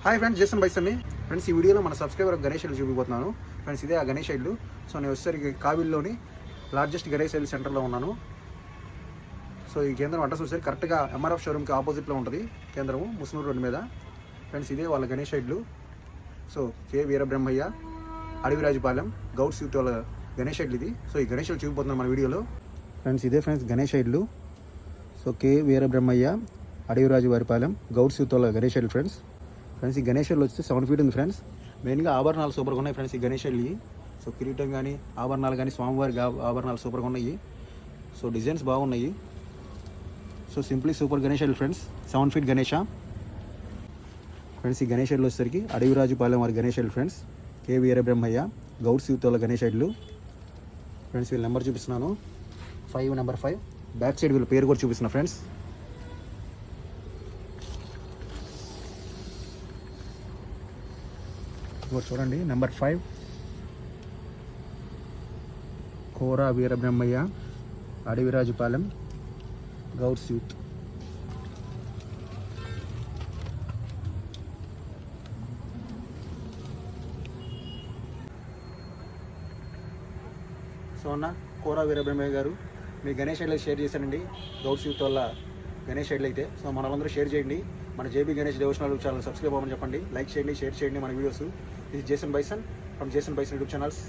Hi friends, Jason బైసన్ని. Friends, ఈ వీడియోలో మన సబ్స్క్రైబర్ గణేష్ ఇల్లు చూపిపోతున్నాను. ఫ్రెండ్స్, ఇదే ఆ గణేష్ ఇల్లు. సో నేను వచ్చేసరికి కావిల్లోని లార్జెస్ట్ గణేష్ ఇల్లు సెంటర్లో ఉన్నాను. సో ఈ కేంద్రం అడ్రస్ వచ్చేసరికి కరెక్ట్గా ఎంఆర్ఎఫ్ షోరూమ్కి ఆపోజిట్లో ఉంటుంది కేంద్రము, ముస్నూరు రోడ్డు మీద. ఫ్రెండ్స్, ఇదే వాళ్ళ గణేష్ ఇల్లు. సో కే వీరబ్రహ్మయ్య, అడవిరాజుపాలెం, గౌడ్స్ యూత్ వాళ్ళ గణేష్ ఇల్లు ఇది. సో ఈ గణేష్ ఇల్లు చూపిపోతున్నాను మన వీడియోలో. ఫ్రెండ్స్, ఇదే ఫ్రెండ్స్ గణేష్ ఇల్లు. సో కే వీరబ్రహ్మయ్య, అడవిరాజువారిపాలెం, గౌడ్స్ యూత్ వాళ్ళ గణేష్ ఇల్లు. ఫ్రెండ్స్ ఈ గణేష్ ఇల్లు వచ్చి 7 feet ఉంది ఫ్రెండ్స్. మెయిన్గా ఆభరణాలు సూపర్గా ఉన్నాయి ఫ్రెండ్స్ ఈ గణేష్ ఇల్లు. సో కిరీటం కానీ ఆభరణాలు కానీ స్వామివారి ఆభరణాలు సూపర్గా ఉన్నాయి. సో డిజైన్స్ బాగున్నాయి. సో సింప్లీ సూపర్ గణేష్ ఇల్లు ఫ్రెండ్స్. 7 feet గణేష. ఫ్రెండ్స్, ఈ గణేష్ ఇల్లు వచ్చేసరికి అడవిరాజుపాలెం వారి గణేష్ ఇల్లు ఫ్రెండ్స్. కే వీరబ్రహ్మయ్య, గౌడ్స్ యూత్ వాళ్ళ గణేష్ ఇల్లు. ఫ్రెండ్స్, వీళ్ళ నెంబర్ చూపిస్తున్నాను, 5 నెంబర్ 5. బ్యాక్ సైడ్ వీళ్ళ పేరు కూడా చూపిస్తున్నా ఫ్రెండ్స్. చూడండి, నెంబర్ 5, కోరా వీరబ్రహ్మయ్య, అడవిరాజుపాలెం, గౌడ్స్ యూత్. సో అన్న కోరా వీరబ్రహ్మయ్య గారు, మీ గణేష్ ఐడ్లకి షేర్ చేశానండి, గౌడ్స్ యూత్ వల్ల గణేష్ ఐడ్లు అయితే. సో మనమందరూ షేర్ చేయండి. మన JB Ganesh devotional channel subscribe అవ్వమని చెప్పండి. లైక్ చేయండి, షేర్ చేయండి మన వీడియోస్. ఇది Jason Bison from Jason Bison YouTube channels.